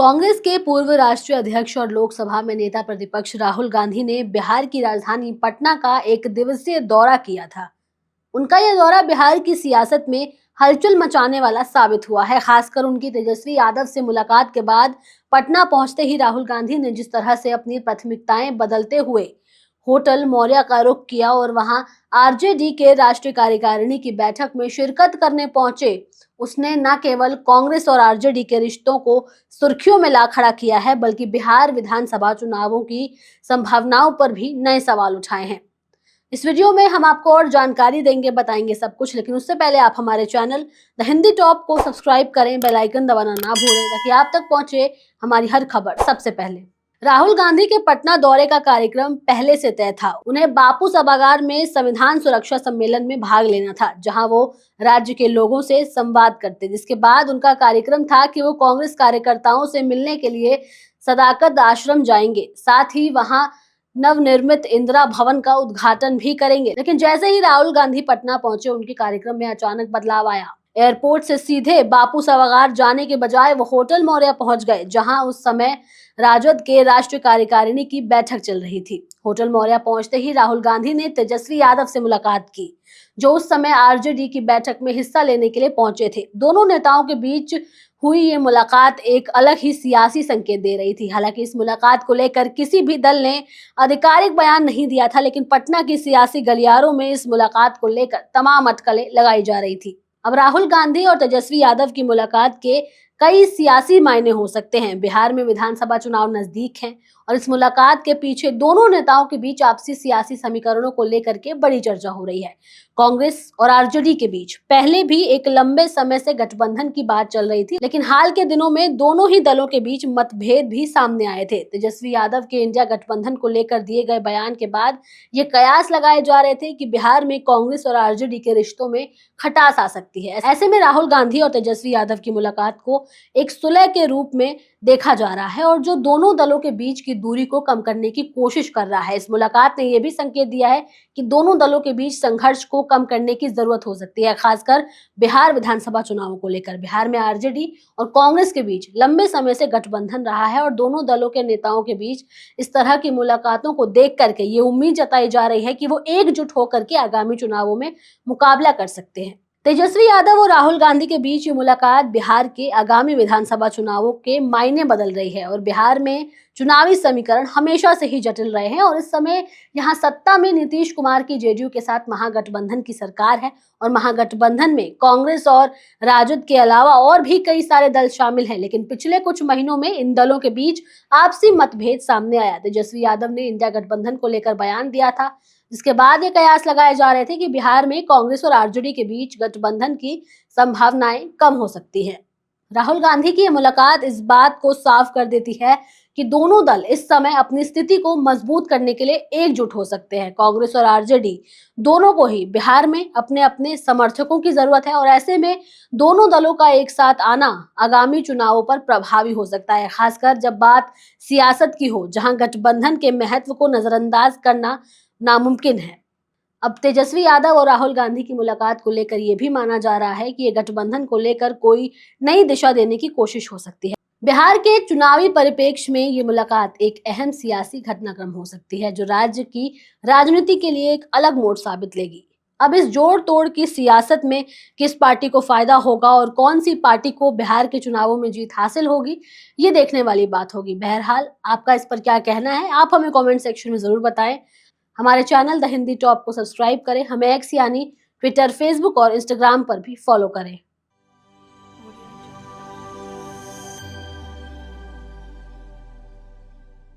कांग्रेस के पूर्व राष्ट्रीय अध्यक्ष और लोकसभा में नेता प्रतिपक्ष राहुल गांधी ने बिहार की राजधानी पटना का एक दिवसीय दौरा किया था। उनका यह दौरा बिहार की सियासत में हलचल मचाने वाला साबित हुआ है। खासकर उनकी तेजस्वी यादव से मुलाकात के बाद पटना पहुंचते ही राहुल गांधी ने जिस तरह से अपनी प्राथमिकताएं बदलते हुए होटल मौर्या का रुख किया और वहां आरजेडी के राष्ट्रीय कार्यकारिणी की बैठक में शिरकत करने पहुंचे, उसने न केवल कांग्रेस और आरजेडी के रिश्तों को सुर्खियों में ला खड़ा किया है, बल्कि बिहार विधानसभा चुनावों की संभावनाओं पर भी नए सवाल उठाए हैं। इस वीडियो में हम आपको और जानकारी देंगे, बताएंगे सब कुछ, लेकिन उससे पहले आप हमारे चैनल द हिंदी टॉप को सब्सक्राइब करें, बेल आइकन दबाना ना भूलें ताकि आप तक पहुंचे हमारी हर खबर सबसे पहले। राहुल गांधी के पटना दौरे का कार्यक्रम पहले से तय था। उन्हें बापू सभागार में संविधान सुरक्षा सम्मेलन में भाग लेना था, जहां वो राज्य के लोगों से संवाद करते। जिसके बाद उनका कार्यक्रम था कि वो कांग्रेस कार्यकर्ताओं से मिलने के लिए सदाकत आश्रम जाएंगे, साथ ही वहां नवनिर्मित इंदिरा भवन का उद्घाटन भी करेंगे। लेकिन जैसे ही राहुल गांधी पटना पहुंचे, उनके कार्यक्रम में अचानक बदलाव आया। एयरपोर्ट से सीधे बापू सभागार जाने के बजाय वो होटल मौर्या पहुंच गए, जहां उस समय राजद के राष्ट्रीय कार्यकारिणी की बैठक चल रही थी। होटल मौर्या पहुंचते ही राहुल गांधी ने तेजस्वी यादव से मुलाकात की, जो उस समय आरजेडी की बैठक में हिस्सा लेने के लिए पहुंचे थे। दोनों नेताओं के बीच हुई ये मुलाकात एक अलग ही सियासी संकेत दे रही थी। हालांकि इस मुलाकात को लेकर किसी भी दल ने आधिकारिक बयान नहीं दिया था, लेकिन पटना की सियासी गलियारों में इस मुलाकात को लेकर तमाम अटकलें लगाई जा रही थी। अब राहुल गांधी और तेजस्वी यादव की मुलाकात के कई सियासी मायने हो सकते हैं। बिहार में विधानसभा चुनाव नजदीक हैं और इस मुलाकात के पीछे दोनों नेताओं के बीच आपसी सियासी समीकरणों को लेकर के बड़ी चर्चा हो रही है। कांग्रेस और आरजेडी के बीच पहले भी एक लंबे समय से गठबंधन की बात चल रही थी, लेकिन हाल के दिनों में दोनों ही दलों के बीच मतभेद भी सामने आए थे। तेजस्वी यादव के इंडिया गठबंधन को लेकर दिए गए बयान के बाद ये कयास लगाए जा रहे थे कि बिहार में कांग्रेस और आरजेडी के रिश्तों में खटास आ सकती है। ऐसे में राहुल गांधी और तेजस्वी यादव की मुलाकात को एक सुलह के रूप में देखा जा रहा है और जो दोनों दलों के बीच की दूरी को कम करने की कोशिश कर रहा है। इस मुलाकात ने यह भी संकेत दिया है कि दोनों दलों के बीच संघर्ष को कम करने की जरूरत हो सकती है, खासकर बिहार विधानसभा चुनावों को लेकर। बिहार में आरजेडी और कांग्रेस के बीच लंबे समय से गठबंधन रहा है और दोनों दलों के नेताओं के बीच इस तरह की मुलाकातों को देख करके ये उम्मीद जताई जा रही है कि वो एकजुट होकर के आगामी चुनावों में मुकाबला कर सकते हैं। तेजस्वी यादव और राहुल गांधी के बीच ये मुलाकात बिहार के आगामी विधानसभा चुनावों के मायने बदल रही है और बिहार में चुनावी समीकरण हमेशा से ही जटिल रहे हैं और इस समय यहाँ सत्ता में नीतीश कुमार की जेडीयू के साथ महागठबंधन की सरकार है और महागठबंधन में कांग्रेस और राजद के अलावा और भी कई सारे दल शामिल हैं। लेकिन पिछले कुछ महीनों में इन दलों के बीच आपसी मतभेद सामने आया। तेजस्वी यादव ने इंडिया गठबंधन को लेकर बयान दिया था, जिसके बाद ये कयास लगाए जा रहे थे कि बिहार में कांग्रेस और आरजेडी के बीच गठबंधन की संभावनाएं कम हो सकती हैं। राहुल गांधी की यह मुलाकात इस बात को साफ कर देती है कि दोनों दल इस समय अपनी स्थिति को मजबूत करने के लिए एकजुट हो सकते हैं। कांग्रेस और आरजेडी दोनों को ही बिहार में अपने अपने समर्थकों की जरूरत है और ऐसे में दोनों दलों का एक साथ आना आगामी चुनावों पर प्रभावी हो सकता है, खासकर जब बात सियासत की हो, जहां गठबंधन के महत्व को नजरअंदाज करना नामुमकिन है। अब तेजस्वी यादव और राहुल गांधी की मुलाकात को लेकर यह भी माना जा रहा है कि ये गठबंधन को लेकर कोई नई दिशा देने की कोशिश हो सकती है। बिहार के चुनावी परिप्रेक्ष्य में ये मुलाकात एक अहम सियासी घटनाक्रम हो सकती है, जो राज्य की राजनीति के लिए एक अलग मोड़ साबित लेगी। अब इस जोड़ तोड़ की सियासत में किस पार्टी को फायदा होगा और कौन सी पार्टी को बिहार के चुनावों में जीत हासिल होगी, ये देखने वाली बात होगी। बहरहाल आपका इस पर क्या कहना है, आप हमें कमेंट सेक्शन में जरूर बताएं। हमारे चैनल द हिंदी टॉप को सब्सक्राइब करें, हमें एक्स यानी ट्विटर, फेसबुक और इंस्टाग्राम पर भी फॉलो करें।